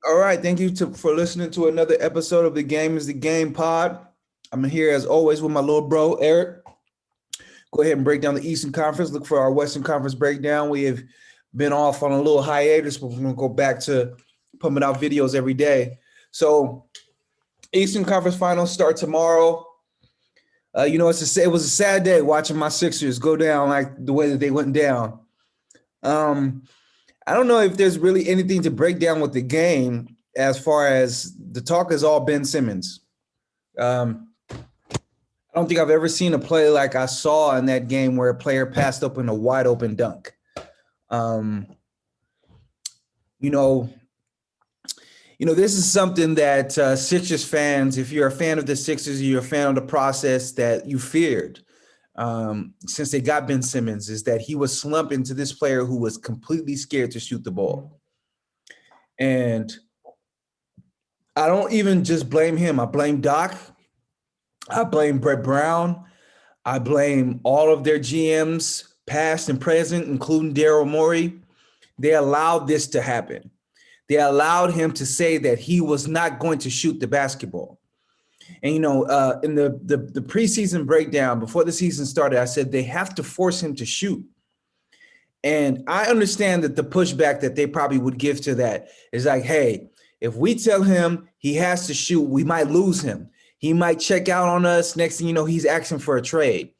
All right, thank you for listening to another episode of the Game is the Game pod. I'm here as always with my little bro, Eric. Go ahead and break down the Eastern Conference. Look for our Western Conference breakdown. We have been off on a little hiatus, but we're going to go back to pumping out videos every day. So Eastern Conference Finals start tomorrow. It was a sad day watching my Sixers go down like the way that they went down. I don't know if there's really anything to break down with the game as far as the talk is all Ben Simmons. I don't think I've ever seen a play like I saw in that game where a player passed open a wide open dunk. This is something that Sixers fans, if you're a fan of the Sixers, you're a fan of the process that you feared since they got Ben Simmons, is that he was slumped into this player who was completely scared to shoot the ball. And I don't even just blame him. I blame Doc. I blame Brett Brown. I blame all of their GMs, past and present, including Daryl Morey. They allowed this to happen. They allowed him to say that he was not going to shoot the basketball. And, in the preseason breakdown, before the season started, I said they have to force him to shoot. And I understand that the pushback that they probably would give to that is like, hey, if we tell him he has to shoot, we might lose him. He might check out on us. Next thing you know, he's asking for a trade.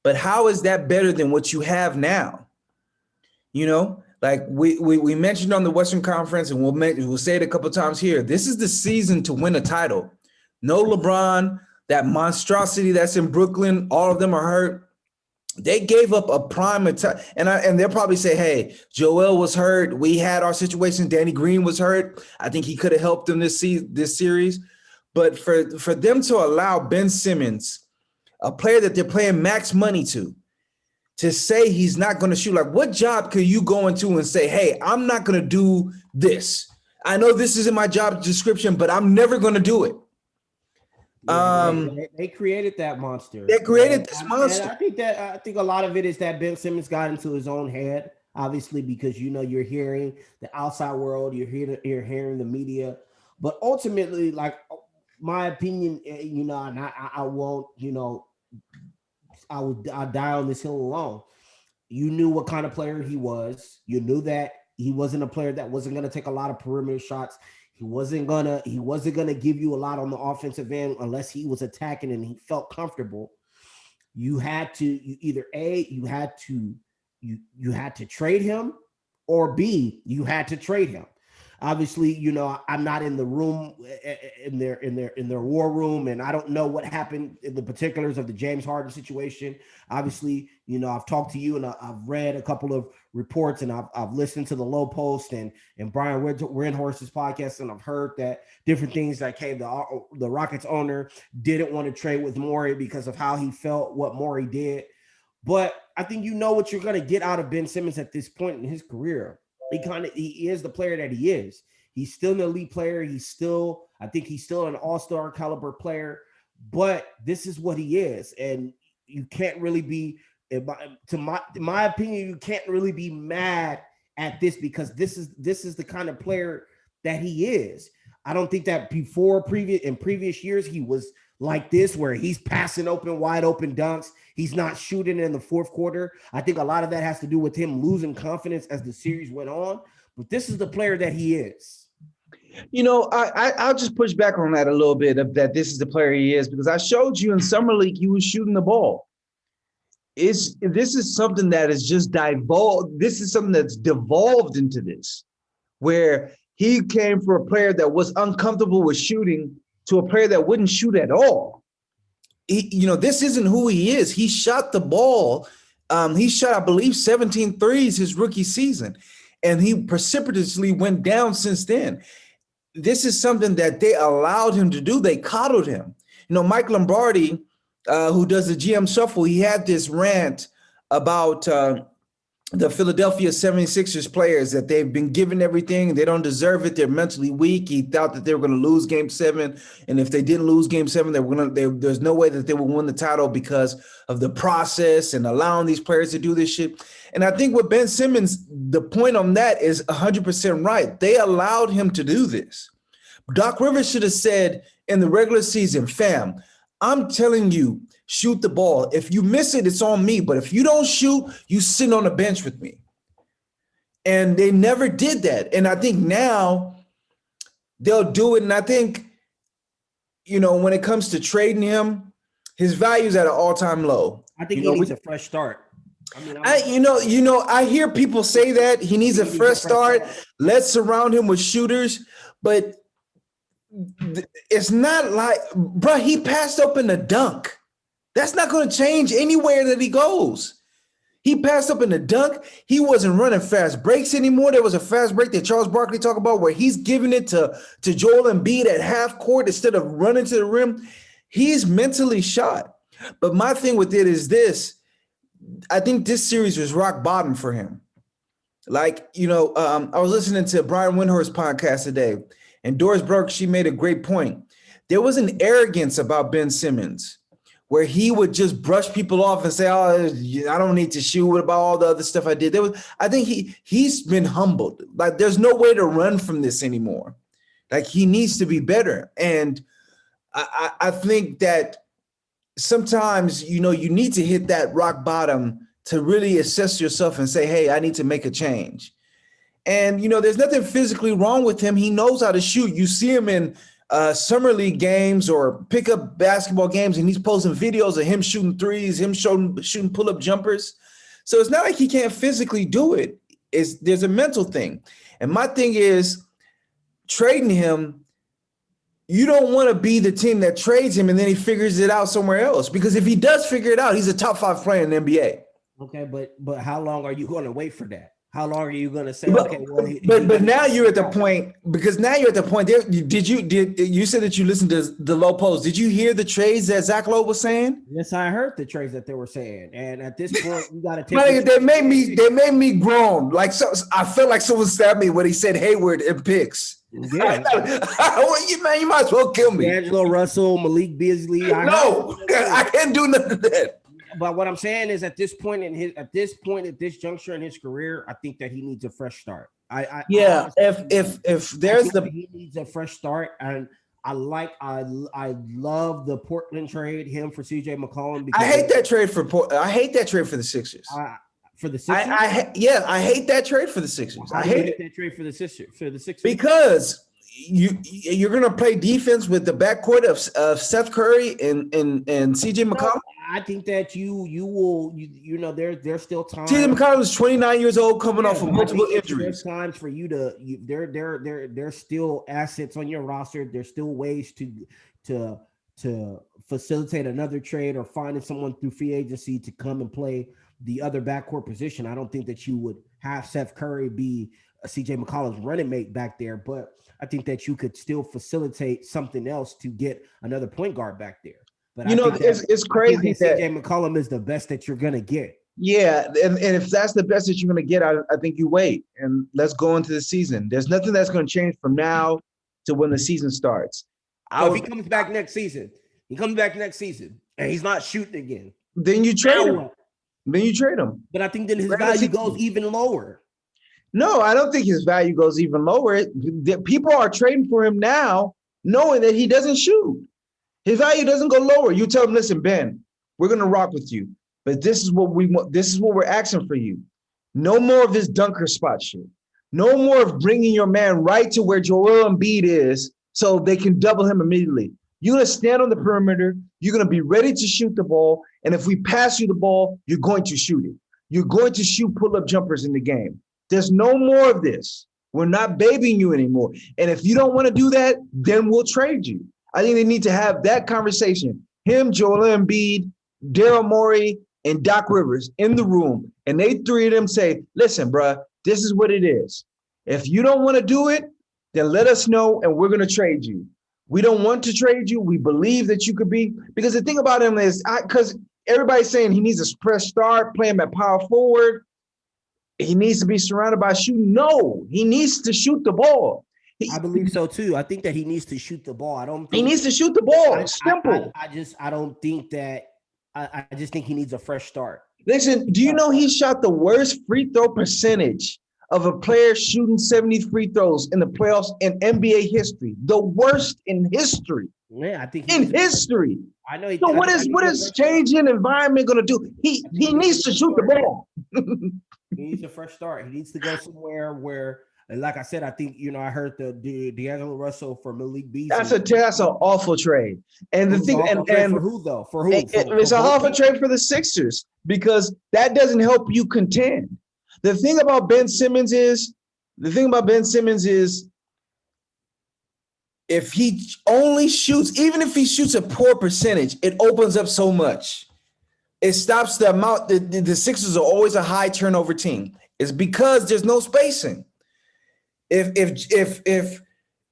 But how is that better than what you have now? Like we mentioned on the Western Conference, and we'll say it a couple of times here. This is the season to win a title. No LeBron, that monstrosity that's in Brooklyn, all of them are hurt. They gave up a prime attack, and they'll probably say, "Hey, Joel was hurt. We had our situation. Danny Green was hurt. I think he could have helped them this series." But for them to allow Ben Simmons, a player that they're paying max money to say he's not going to shoot, like what job could you go into and say, hey, I'm not going to do this. I know this isn't my job description, but I'm never going to do it. They created that monster. They created this monster. And I think a lot of it is that Ben Simmons got into his own head, obviously, because, you're hearing the outside world, you're hearing the media, but ultimately, like my opinion, and I won't, I'll die on this hill alone. You knew what kind of player he was. You knew that he wasn't a player that wasn't going to take a lot of perimeter shots. He wasn't gonna give you a lot on the offensive end unless he was attacking and he felt comfortable. You had to trade him, or B, you had to trade him. Obviously, I'm not in the room in their war room, and I don't know what happened in the particulars of the James Harden situation. Obviously, I've talked to you and I've read a couple of reports, and I've listened to the Low Post and Brian Windhorst's podcast, and I've heard that different things like, hey, the Rockets owner didn't want to trade with Morey because of how he felt what Morey did. But I think what you're going to get out of Ben Simmons at this point in his career. He is the player that he is. He's still an elite player. I think he's still an all-star caliber player, but this is what he is. And you can't really be, in my opinion, you can't really be mad at this, because this is the kind of player that he is. I don't think that in previous years, he was like this, where he's passing wide open dunks. He's not shooting in the fourth quarter. I think a lot of that has to do with him losing confidence as the series went on. But this is the player that he is. I'll just push back on that a little bit, of that this is the player he is, because I showed you in Summer League he was shooting the ball. This is something that is just divulged. This is something that's devolved into this, where he came for a player that was uncomfortable with shooting to a player that wouldn't shoot at all. This isn't who he is. He shot the ball. He shot, I believe, 17 threes his rookie season, and he precipitously went down since then. This is something that they allowed him to do. They coddled him. Mike Lombardi, who does the GM Shuffle, he had this rant about the Philadelphia 76ers players that they've been given everything. They don't deserve it. They're mentally weak. He thought that they were going to lose game 7. And if they didn't lose game 7, there's no way that they would win the title because of the process and allowing these players to do this shit. And I think with Ben Simmons, the point on that is 100% right. They allowed him to do this. Doc Rivers should have said in the regular season, fam, I'm telling you, shoot the ball. If you miss it, it's on me. But if you don't shoot, you sit on the bench with me. And they never did that. And I think now they'll do it. And I think, when it comes to trading him, his value is at an all-time low. I think he needs a fresh start. I hear people say that he needs a fresh start. Let's surround him with shooters. But it's not like, bro, he passed up in the dunk. That's not going to change anywhere that he goes. He passed up in the dunk. He wasn't running fast breaks anymore. There was a fast break that Charles Barkley talked about where he's giving it to Joel Embiid at half court instead of running to the rim. He's mentally shot. But my thing with it is this. I think this series was rock bottom for him. I was listening to Brian Windhorst's podcast today, and Doris Burke, she made a great point. There was an arrogance about Ben Simmons where he would just brush people off and say, oh, I don't need to shoot. What about all the other stuff I did? I think he's been humbled. Like, there's no way to run from this anymore. Like, he needs to be better. And I think that sometimes, you need to hit that rock bottom to really assess yourself and say, hey, I need to make a change. And, there's nothing physically wrong with him. He knows how to shoot. You see him in summer league games or pickup basketball games, and he's posting videos of him shooting threes, him shooting pull-up jumpers. So it's not like he can't physically do it. There's a mental thing. And my thing is, trading him, you don't want to be the team that trades him and then he figures it out somewhere else. Because if he does figure it out, he's a top 5 player in the NBA. Okay, but how long are you going to wait for that? How long are you going to say, but now you're at the point, because now you're at the point there. You said that you listened to the Low Post. Did you hear the trades that Zach Lowe was saying? Yes, I heard the trades that they were saying. And at this point, you got to take they made me groan. Like, so I felt like someone stabbed me when he said Hayward and picks. Yeah. You might as well kill me. DAngelo Russell, Malik Beasley. I can't do nothing of that. But what I'm saying is, at this juncture in his career, I think that he needs a fresh start. If there's he needs a fresh start, and I love the Portland trade, him for CJ McCollum. Because I hate that trade for the Sixers. For the Sixers, I hate that trade for the Sixers. I hate that trade for the Sixers because you're gonna play defense with the backcourt of Seth Curry and CJ McCollum. I think that you will there's still time. CJ McCollum is 29 years old, coming off of multiple injuries. There's times for you to there's still assets on your roster. There's still ways to facilitate another trade or finding someone through free agency to come and play the other backcourt position. I don't think that you would have Seth Curry be a CJ McCollum's running mate back there, but I think that you could still facilitate something else to get another point guard back there. But it's crazy that CJ McCollum is the best that you're gonna get. Yeah, and if that's the best that you're gonna get, I think you wait and let's go into the season. There's nothing that's gonna change from now to when the season starts. If he comes back next season, and he's not shooting again, then you trade him. But I think then his value goes even lower. No, I don't think his value goes even lower. People are trading for him now, knowing that he doesn't shoot. His value doesn't go lower. You tell him, listen, Ben, we're going to rock with you, but this is what we want. This is what we're asking for you. No more of this dunker spot shit. No more of bringing your man right to where Joel Embiid is so they can double him immediately. You're going to stand on the perimeter. You're going to be ready to shoot the ball. And if we pass you the ball, you're going to shoot it. You're going to shoot pull-up jumpers in the game. There's no more of this. We're not babying you anymore. And if you don't want to do that, then we'll trade you. I think they need to have that conversation. Him, Joel Embiid, Daryl Morey, and Doc Rivers in the room. And they three of them say, listen, bruh, this is what it is. If you don't want to do it, then let us know and we're going to trade you. We don't want to trade you. We believe that you could be. Because the thing about him is, because everybody's saying he needs a fresh start, play him at power forward. he needs to be surrounded by shooting. No, he needs to shoot the ball. I believe so too. I think that he needs to shoot the ball. I don't He think needs to shoot the ball. Simple. I don't think that I just think he needs a fresh start. Listen, do you know he shot the worst free throw percentage of a player shooting 70 free throws in the playoffs in NBA history? The worst in history. Yeah, I think in history. I know. So what is changing environment going to do? He needs to shoot the ball. He needs a fresh start. He needs to go somewhere where, and like I said, I think I heard the DAngelo Russell for Malik Beasley. That's an awful trade. And the thing, and for who though? For who? It's an awful trade for the Sixers because that doesn't help you contend. The thing about Ben Simmons is, if he only shoots, even if he shoots a poor percentage, it opens up so much. It stops the amount. The Sixers are always a high turnover team. It's because there's no spacing. If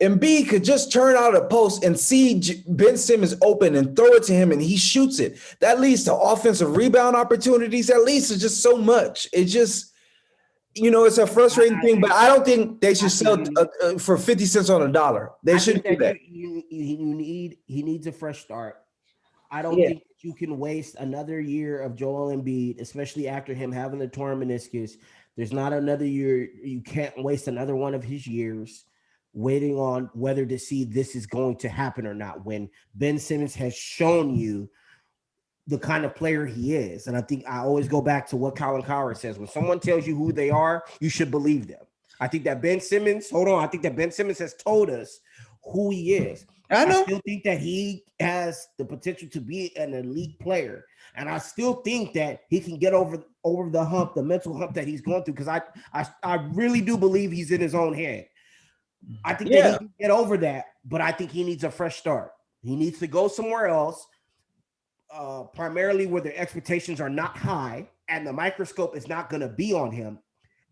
Embiid could just turn out a post and see Ben Simmons open and throw it to him and he shoots it, that leads to offensive rebound opportunities. That leads to just so much. It just, it's a frustrating thing, but I don't think they should sell for 50 cents on a dollar. They shouldn't do that. He needs a fresh start. I don't think you can waste another year of Joel Embiid, especially after him having the torn meniscus. There's not another year. You can't waste another one of his years waiting on whether to see this is going to happen or not, when Ben Simmons has shown you the kind of player he is. And I think I always go back to what Colin Cowherd says. When someone tells you who they are, you should believe them. I think that Ben Simmons has told us who he is. I still think that he has the potential to be an elite player. And I still think that he can get over the hump, the mental hump that he's going through, because I really do believe he's in his own head. I think that he can get over that, but I think he needs a fresh start. He needs to go somewhere else, primarily where the expectations are not high and the microscope is not going to be on him,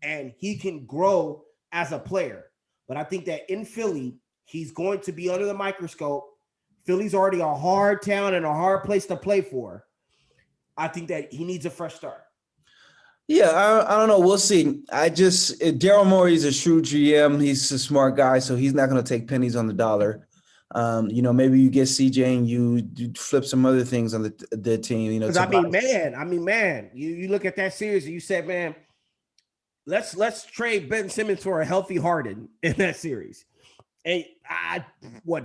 and he can grow as a player. But I think that in Philly, he's going to be under the microscope. Philly's already a hard town and a hard place to play for. I think that he needs a fresh start. Yeah, I don't know. We'll see. Daryl Morey's a shrewd GM. He's a smart guy, so he's not going to take pennies on the dollar. Maybe you get CJ and you flip some other things on the team. Because man, you look at that series and you said, man, let's trade Ben Simmons for a healthy Harden in that series. And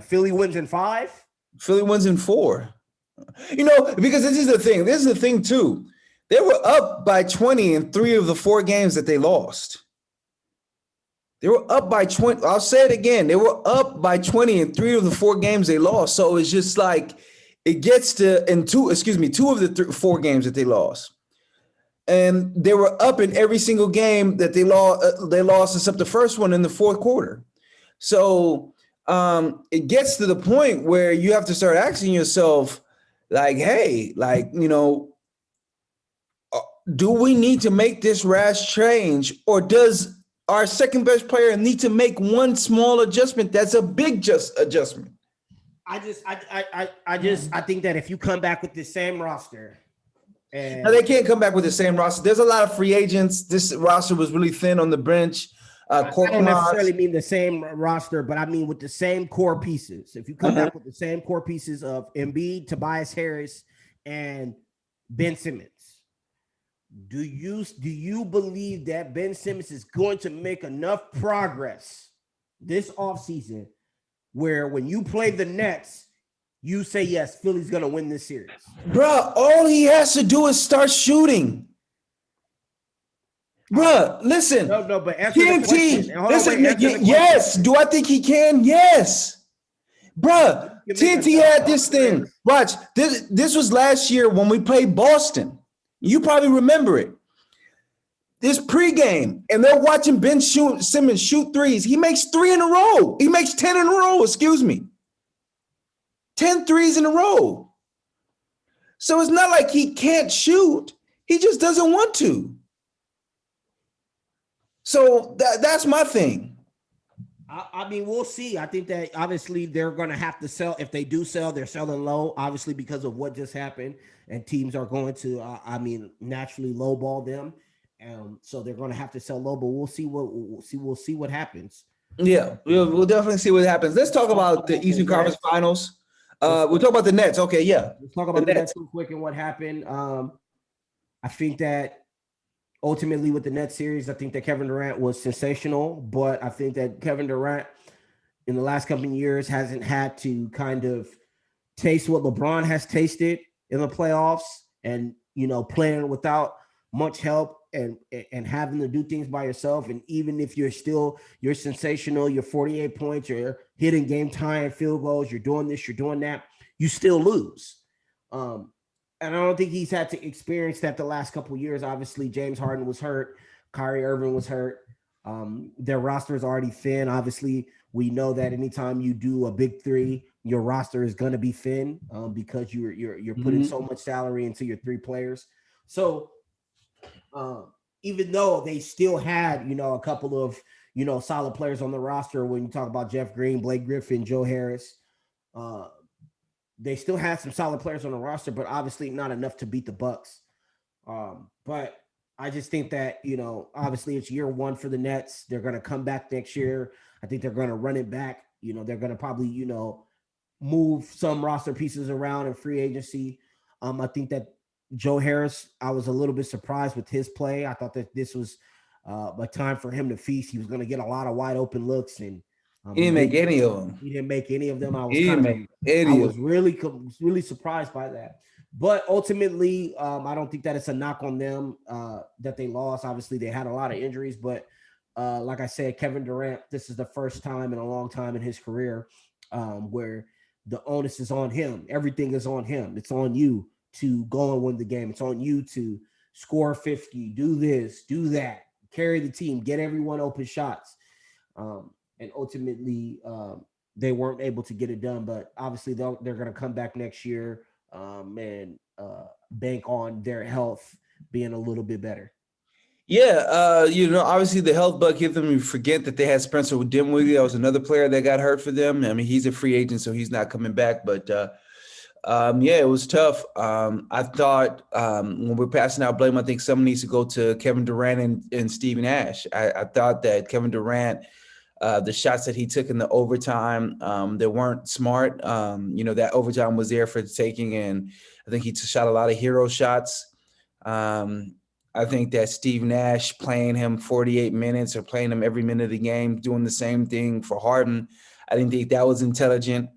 Philly wins in 5? Philly wins in 4. Because this is the thing. This is the thing too. They were up by 20 in 3 of the 4 games that they lost. They were up by 20. I'll say it again. They were up by 20 in 3 of the 4 games they lost. So it's just like it gets to two of the 4 games that they lost. And they were up in every single game that they lost except the first one in the 4th quarter. So it gets to the point where you have to start asking yourself, like, hey, do we need to make this rash change, or does our second best player need to make one small adjustment that's a big adjustment? I think that if you come back with the same roster, and no, they can't come back with the same roster. There's a lot of free agents. This roster was really thin on the bench. I don't necessarily mean the same roster, but I mean with the same core pieces. If you come back with the same core pieces of Embiid, Tobias Harris, and Ben Simmons, do you believe that Ben Simmons is going to make enough progress this offseason where when you play the Nets, you say, yes, Philly's going to win this series? Bro, all he has to do is start shooting. Bruh, listen. No, but TNT. Listen, yes. Do I think he can? Yes. Bruh, TNT had this thing. Watch, this was last year when we played Boston. You probably remember it. This pregame, and they're watching Ben Simmons shoot threes. He makes 3 in a row. He makes 10 in a row, 10 threes in a row. So it's not like he can't shoot. He just doesn't want to. So that's my thing. I mean, we'll see. I think that obviously they're going to have to sell. If they do sell, they're selling low, obviously, because of what just happened. And teams are going to, naturally lowball them. So they're going to have to sell low, but we'll see what happens. Yeah, we'll definitely see what happens. Let's talk about the Eastern Conference Finals. We'll talk about the Nets. Okay, yeah. Let's talk about the Nets real quick and what happened. I think that ultimately with the Nets series, I think that Kevin Durant was sensational, but I think that Kevin Durant in the last couple of years hasn't had to kind of taste what LeBron has tasted in the playoffs, and playing without much help and having to do things by yourself. And even if you're sensational, you're 48 points, you're hitting game tying field goals, you're doing this, you're doing that, you still lose. And I don't think he's had to experience that the last couple of years. Obviously, James Harden was hurt, Kyrie Irving was hurt. Their roster is already thin. Obviously, we know that anytime you do a big three, your roster is going to be thin because you're putting so much salary into your three players. So even though they still had a couple of solid players on the roster, when you talk about Jeff Green, Blake Griffin, Joe Harris, they still had some solid players on the roster, but obviously not enough to beat the Bucks. But I just think that obviously it's year one for the Nets. They're going to come back next year. I think they're going to run it back. They're going to probably move some roster pieces around in free agency. I think that Joe Harris, I was a little bit surprised with his play. I thought that this was a time for him to feast. He was going to get a lot of wide open looks, and he didn't make any of them. He didn't make any of them. I was really surprised by that. But ultimately, I don't think that it's a knock on them that they lost. Obviously, they had a lot of injuries, but like I said, Kevin Durant, this is the first time in a long time in his career where the onus is on him. Everything is on him. It's on you to go and win the game. It's on you to score 50, do this, do that, carry the team, get everyone open shots. And ultimately, they weren't able to get it done. But obviously, they're going to come back next year and bank on their health being a little bit better. Yeah, obviously the health bug hit them. You forget that they had Spencer Dinwiddie. That was another player that got hurt for them. I mean, he's a free agent, so he's not coming back. But it was tough. I thought when we're passing out blame, I think someone needs to go to Kevin Durant and Steve Nash. I thought that Kevin Durant, the shots that he took in the overtime, they weren't smart. That overtime was there for the taking, and I think he shot a lot of hero shots. I think that Steve Nash playing him 48 minutes or playing him every minute of the game, doing the same thing for Harden, I didn't think that was intelligent.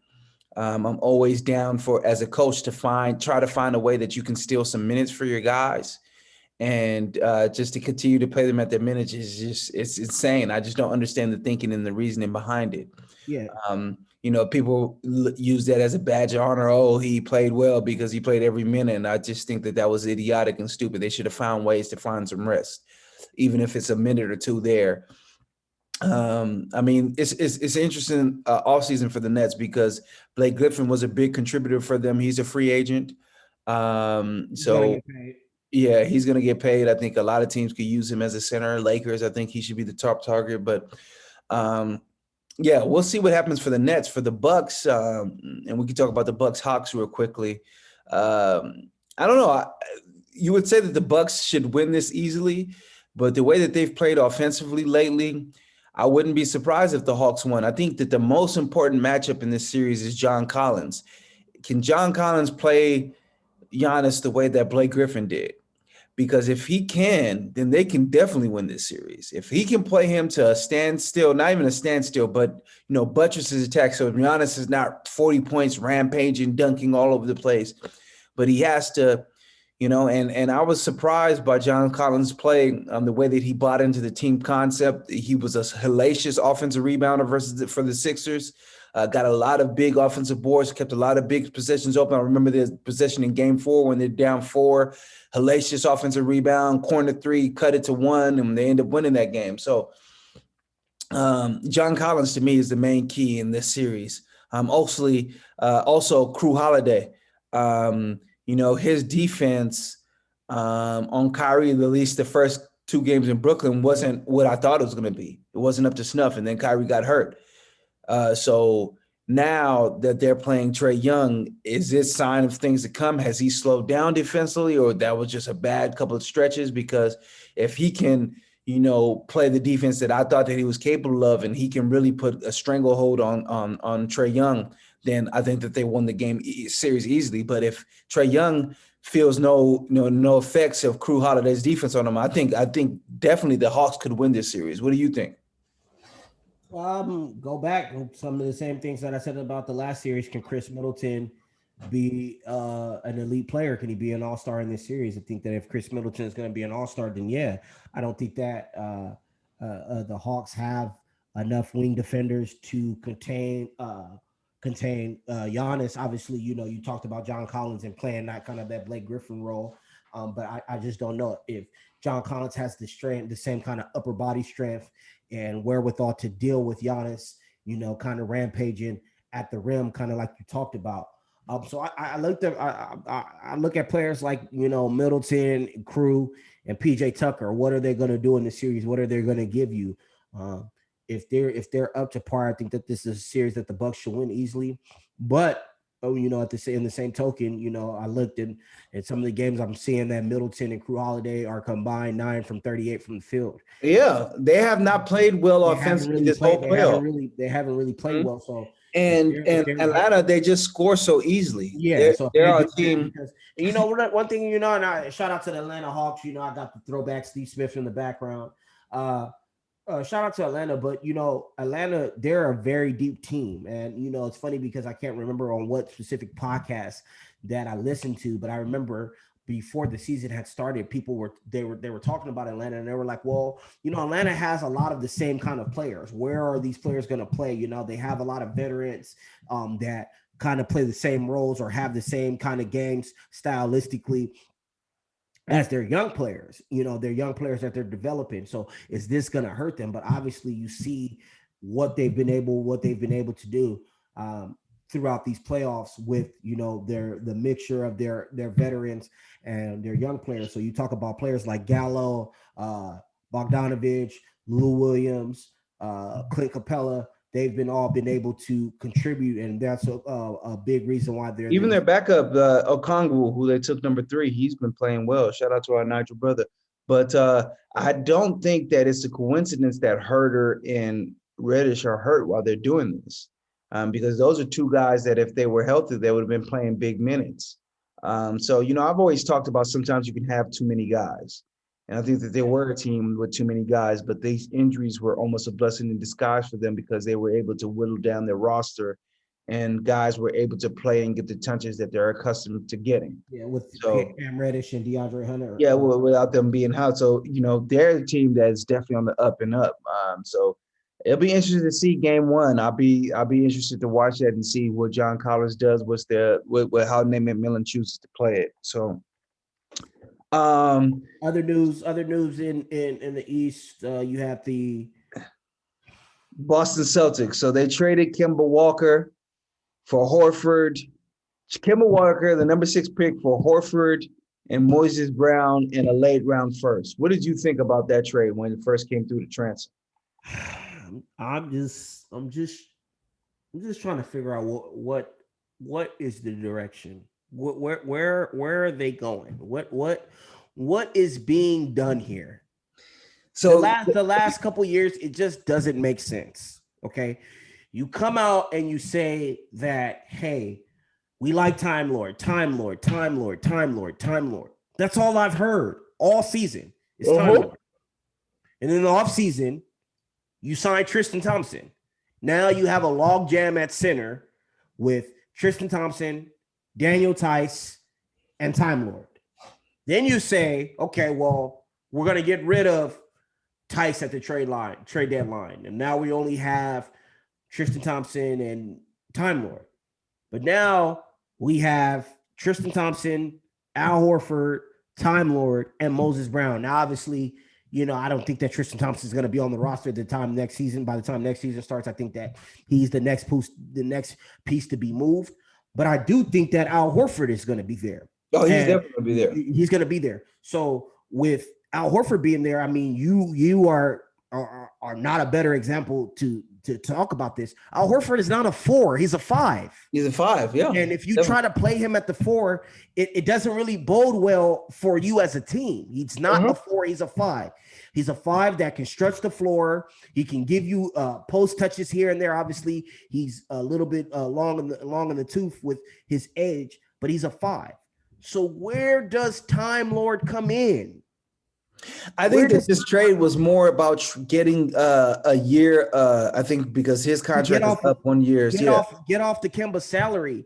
I'm always down for, as a coach, to try to find a way that you can steal some minutes for your guys, and just to continue to play them at their minutes it's insane. I just don't understand the thinking and the reasoning behind it. Yeah. People use that as a badge of honor. Oh, he played well because he played every minute. And I just think that was idiotic and stupid. They should have found ways to find some rest, even if it's a minute or two there. It's interesting offseason for the Nets because Blake Griffin was a big contributor for them. He's a free agent. So yeah, he's going to get paid. I think a lot of teams could use him as a center. Lakers, I think he should be the top target, but we'll see what happens for the Nets. For the Bucks, and we can talk about the Bucks Hawks real quickly. I don't know. You would say that the Bucks should win this easily, but the way that they've played offensively lately, I wouldn't be surprised if the Hawks won. I think that the most important matchup in this series is John Collins. Can John Collins play Giannis the way that Blake Griffin did? Because if he can, then they can definitely win this series. If he can play him to a standstill, not even a standstill, but buttress his attack. So Giannis is not 40 points, rampaging, dunking all over the place, but he has to, and I was surprised by John Collins' play, the way that he bought into the team concept. He was a hellacious offensive rebounder for the Sixers. Got a lot of big offensive boards, kept a lot of big possessions open. I remember the possession in Game 4 when they're down 4, hellacious offensive rebound, corner 3, cut it to 1, and they end up winning that game. So John Collins, to me, is the main key in this series. Also, Crew Holiday. His defense on Kyrie, at least the first 2 games in Brooklyn, wasn't what I thought it was going to be. It wasn't up to snuff, and then Kyrie got hurt. So now that they're playing Trae Young, is this sign of things to come? Has he slowed down defensively, or that was just a bad couple of stretches? Because if he can, play the defense that I thought that he was capable of, and he can really put a stranglehold on Trae Young, then I think that they won the game series easily. But if Trae Young feels no effects of Crew Holiday's defense on him, I think definitely the Hawks could win this series. What do you think? Go back some of the same things that I said about the last series. Can Chris Middleton be an elite player? Can he be an all-star in this series? I think that if Chris Middleton is going to be an all-star, then yeah. I don't think that the Hawks have enough wing defenders to contain Giannis. Obviously, you talked about John Collins and playing that Blake Griffin role, but I just don't know if John Collins has the same kind of upper body strength and wherewithal to deal with Giannis, kind of rampaging at the rim, kind of like you talked about. So I look at players like, Middleton, Crew, and PJ Tucker. What are they going to do in the series? What are they going to give you? If they're up to par, I think that this is a series that the Bucks should win easily. But in the same token, I looked at some of the games, I'm seeing that Middleton and Crew Holiday are combined 9 from 38 from the field. Yeah, they have not played well offensively this whole playoff. They haven't really played well. So and Atlanta, they just score so easily. Yeah, they're a team. Because, one thing, and I shout out to the Atlanta Hawks. I got the throwback Steve Smith in the background. Shout out to Atlanta, but Atlanta, they're a very deep team, and it's funny because I can't remember on what specific podcast that I listened to, but I remember before the season had started, people were talking about Atlanta, and they were like, well, Atlanta has a lot of the same kind of players. Where are these players going to play? They have a lot of veterans that kind of play the same roles or have the same kind of games stylistically as their young players. They're young players that they're developing. So is this going to hurt them? But obviously you see what they've been able to do throughout these playoffs with, the mixture of their veterans and their young players. So you talk about players like Gallo, Bogdanovich, Lou Williams, Clint Capella. They've all been able to contribute, and that's a big reason why they're even their backup, Okongwu, who they took number 3. He's been playing well. Shout out to our Nigel brother. But I don't think that it's a coincidence that Herter and Reddish are hurt while they're doing this, because those are two guys that if they were healthy, they would have been playing big minutes. So I've always talked about sometimes you can have too many guys. And I think that they were a team with too many guys, but these injuries were almost a blessing in disguise for them because they were able to whittle down their roster and guys were able to play and get the touches that they're accustomed to getting. Yeah, with Cam Reddish and DeAndre Hunter. Yeah, well, without them being out. So, they're a team that's definitely on the up and up. So it'll be interesting to see game 1. I'll be interested to watch that and see what John Collins does, how Nate McMillan chooses to play it. So other news in the East, you have the Boston Celtics. So they traded Kemba Walker for Horford. Kemba Walker, the number 6 pick, for Horford and Moses Brown in a late round first. What did you think about that trade when it first came through the transfer? I'm just trying to figure out what is the direction. Where are they going? What is being done here? So the last couple years, it just doesn't make sense. Okay, you come out and you say that, hey, we like Time Lord. That's all I've heard all season is Time Lord. And in the offseason, you sign Tristan Thompson. Now you have a log jam at center with Tristan Thompson, Daniel Tice, and Time Lord. Then you say, okay, well, we're going to get rid of Tice at the trade deadline. And now we only have Tristan Thompson and Time Lord. But now we have Tristan Thompson, Al Horford, Time Lord, and Moses Brown. Now, obviously, I don't think that Tristan Thompson is going to be on the roster by the time next season starts. I think that he's the next piece to be moved. But I do think that Al Horford is going to be there. Oh, he's definitely going to be there. He's going to be there. So with Al Horford being there, I mean, you are not a better example to to talk about this. Al Horford is not a 4; he's a 5. He's a 5, yeah. And if you Definitely. try to play him at the 4, it doesn't really bode well for you as a team. He's not a 4; he's a 5. He's a 5 that can stretch the floor. He can give you post touches here and there. Obviously, he's a little bit long in the tooth with his edge, but he's a 5. So where does Time Lord come in? I think that this trade was more about getting a year. I think because his contract is up 1 year. Get off the Kemba salary.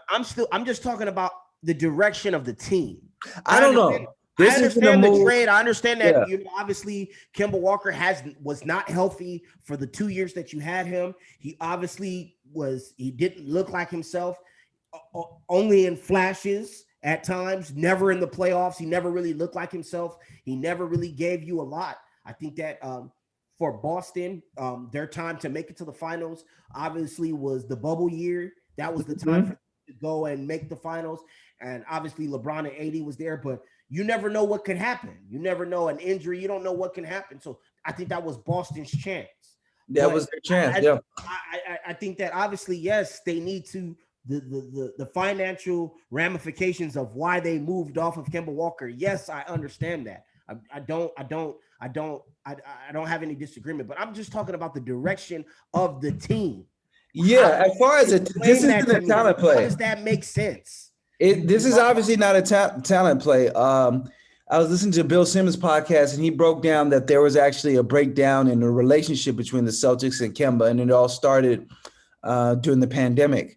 I'm just talking about the direction of the team. I don't know. I understand the trade. I understand that obviously Kemba Walker was not healthy for the 2 years that you had him. He obviously he didn't look like himself, only in flashes at times, never in the playoffs. He never really looked like himself. He never really gave you a lot. I think that for Boston, their time to make it to the finals obviously was the bubble year. That was the time for them to go and make the finals. And obviously LeBron and AD was there, but you never know what could happen. You never know an injury. You don't know what can happen. So I think that was Boston's chance. That was their chance. I think that obviously, yes, they need to the financial ramifications of why they moved off of Kemba Walker. Yes, I understand that. I don't have any disagreement, but I'm just talking about the direction of the team. Yeah, as far as this isn't a talent play. How does that make sense? This is obviously not a talent play. I was listening to Bill Simmons' podcast, and he broke down that there was actually a breakdown in the relationship between the Celtics and Kemba, and it all started during the pandemic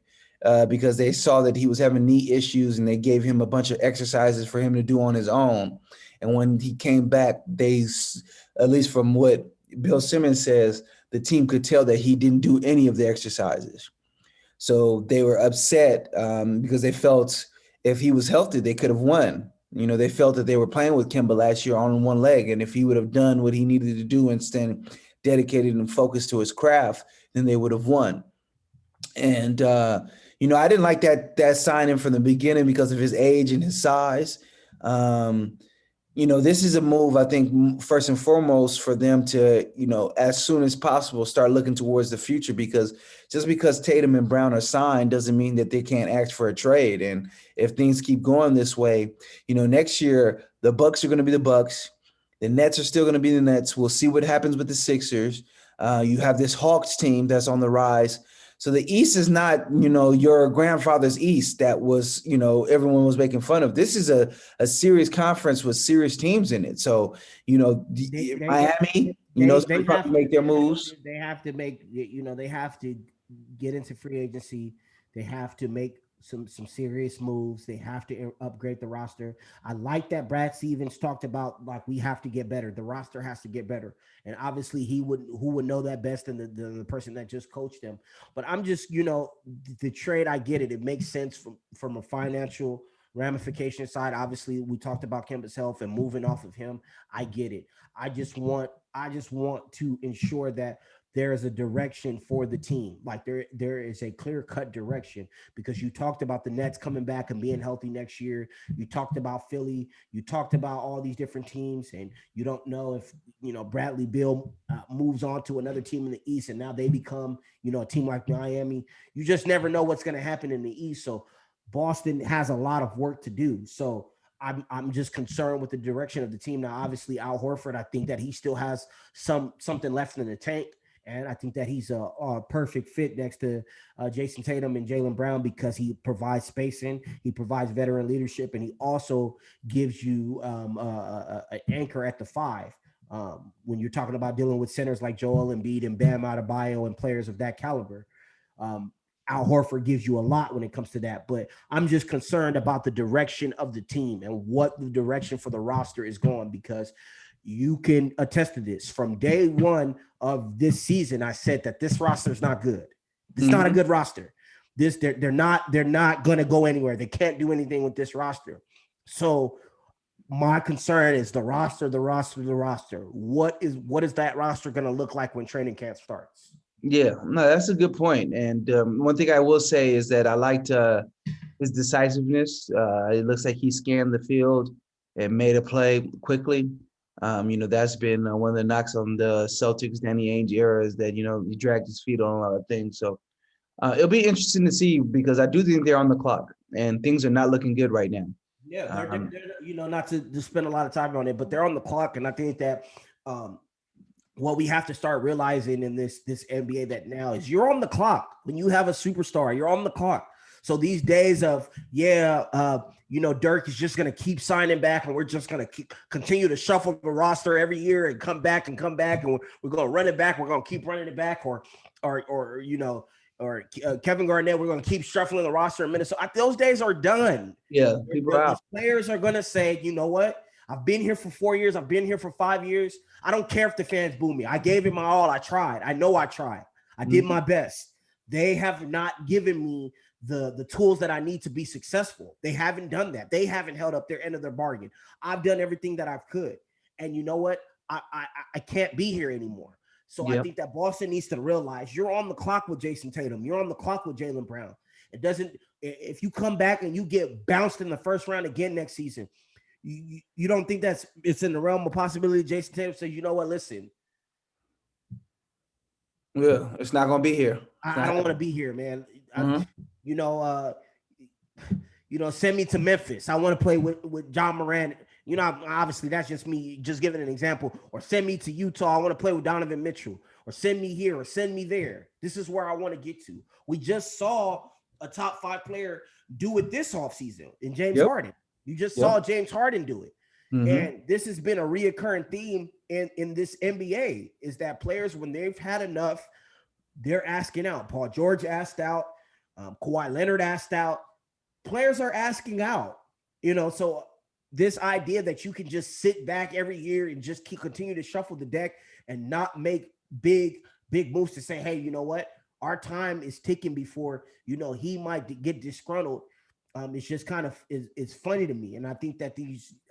because they saw that he was having knee issues, and they gave him a bunch of exercises for him to do on his own. And when he came back, at least from what Bill Simmons says, the team could tell that he didn't do any of the exercises. So they were upset because they felt if he was healthy, they could have won. You know, they felt that they were playing with Kemba last year on one leg. And if he would have done what he needed to do and stayed dedicated and focused to his craft, then they would have won. And, I didn't like that signing from the beginning because of his age and his size. This is a move, I think, first and foremost for them to, as soon as possible, start looking towards the future, because just because Tatum and Brown are signed doesn't mean that they can't ask for a trade. And if things keep going this way, next year, the Bucks are going to be the Bucks. The Nets are still going to be the Nets. We'll see what happens with the Sixers. You have this Hawks team that's on the rise. So the East is not, your grandfather's East that was, everyone was making fun of. This is a serious conference with serious teams in it. So, Miami, they probably make their moves. They have to make, they have to get into free agency. They have to make some serious moves. They have to upgrade the roster. I like that Brad Stevens talked about, like, we have to get better. The roster has to get better. And obviously who would know that best than the person that just coached them. But I'm just, the trade, I get it. It makes sense from a financial ramification side. Obviously, we talked about Kemba's health and moving off of him. I get it. I just want to ensure that there is a direction for the team. Like there is a clear-cut direction, because you talked about the Nets coming back and being healthy next year. You talked about Philly. You talked about all these different teams, and you don't know if, Bradley Beal moves on to another team in the East, and now they become, a team like Miami. You just never know what's going to happen in the East. So Boston has a lot of work to do. So I'm just concerned with the direction of the team. Now, obviously, Al Horford, I think that he still has something left in the tank. And I think that he's a perfect fit next to Jason Tatum and Jaylen Brown, because he provides spacing, he provides veteran leadership, and he also gives you an anchor at the 5. When you're talking about dealing with centers like Joel Embiid and Bam Adebayo and players of that caliber, Al Horford gives you a lot when it comes to that. But I'm just concerned about the direction of the team and what the direction for the roster is going, because you can attest to this. From day one of this season, I said that this roster is not good. It's not a good roster. They're not going to go anywhere. They can't do anything with this roster. So my concern is the roster. What is that roster going to look like when training camp starts? Yeah, no, that's a good point. And one thing I will say is that I liked his decisiveness. It looks like he scanned the field and made a play quickly. That's been one of the knocks on the Celtics, Danny Ainge era is that, he dragged his feet on a lot of things. So it'll be interesting to see because I do think they're on the clock and things are not looking good right now. Yeah, they're not to spend a lot of time on it, but they're on the clock. And I think that what we have to start realizing in this NBA that now is you're on the clock. When you have a superstar, you're on the clock. So these days of, Dirk is just going to keep signing back and we're just going to continue to shuffle the roster every year and come back and we're going to run it back. We're going to keep running it back or Kevin Garnett, we're going to keep shuffling the roster in Minnesota. Those days are done. Yeah, people are out. Players are going to say, you know what? I've been here for 4 years. I've been here for 5 years. I don't care if the fans boo me. I gave it my all. I tried. I know I tried. I did my best. They have not given me the tools that I need to be successful. They haven't done that. They haven't held up their end of their bargain. I've done everything that I could. And you know what? I can't be here anymore. So I think that Boston needs to realize you're on the clock with Jason Tatum. You're on the clock with Jaylen Brown. If you come back and you get bounced in the first round again next season, you don't think it's in the realm of possibility Jason Tatum says, you know what, listen. Yeah, it's not going to be here. I don't want to be here, man. Send me to Memphis. I want to play with John Moran. Obviously that's just me just giving an example. Or send me to Utah. I want to play with Donovan Mitchell. Or send me here or send me there. This is where I want to get to. We just saw a top 5 player do it this offseason in James Harden. You just saw James Harden do it. And this has been a reoccurring theme in this NBA is that players, when they've had enough, they're asking out. Paul George asked out. Kawhi Leonard asked out. Players are asking out. So this idea that you can just sit back every year and just continue to shuffle the deck and not make big moves to say, hey, you know what? Our time is ticking before, he might get disgruntled. It's just kind of it's funny to me. And I think that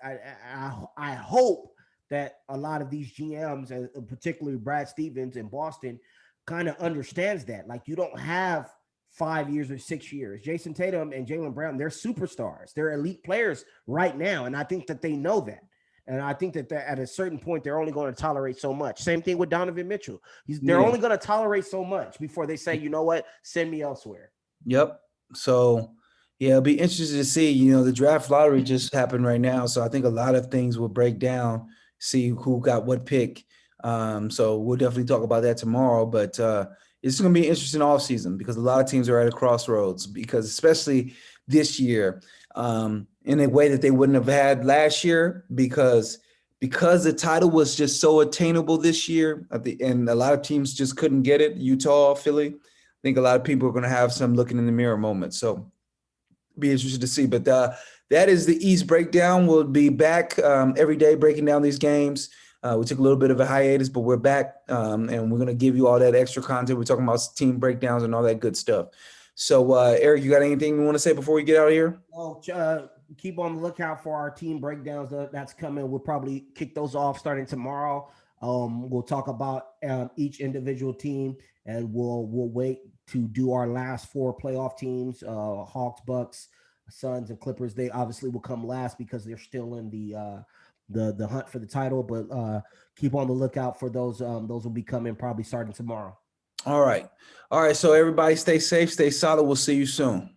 I hope that a lot of these GMs, and particularly Brad Stevens in Boston, kind of understands that. Like, you don't have 5 years or 6 years. Jason Tatum and Jaylen Brown, they're superstars. They're elite players right now. And I think that they know that. And I think that at a certain point, they're only going to tolerate so much. Same thing with Donovan Mitchell. They're only going to tolerate so much before they say, you know what, send me elsewhere. Yep. So, it'll be interesting to see. The draft lottery just happened right now. So I think a lot of things will break down, see who got what pick. So we'll definitely talk about that tomorrow. But it's going to be an interesting offseason because a lot of teams are at a crossroads, because especially this year, in a way that they wouldn't have had last year, because the title was just so attainable this year, and a lot of teams just couldn't get it. Utah, Philly. I think a lot of people are going to have some looking in the mirror moments. So be interested to see. But that is the East breakdown. We'll be back every day breaking down these games. We took a little bit of a hiatus, but we're back, and we're going to give you all that extra content. We're talking about team breakdowns and all that good stuff. So, Eric, you got anything you want to say before we get out of here? Well, keep on the lookout for our team breakdowns that's coming. We'll probably kick those off starting tomorrow. We'll talk about each individual team, and we'll wait to do our last 4 playoff teams, Hawks, Bucks, Suns, and Clippers. They obviously will come last because they're still in the hunt for the title, but keep on the lookout for those. Those will be coming probably starting tomorrow. All right. So everybody stay safe, stay solid. We'll see you soon.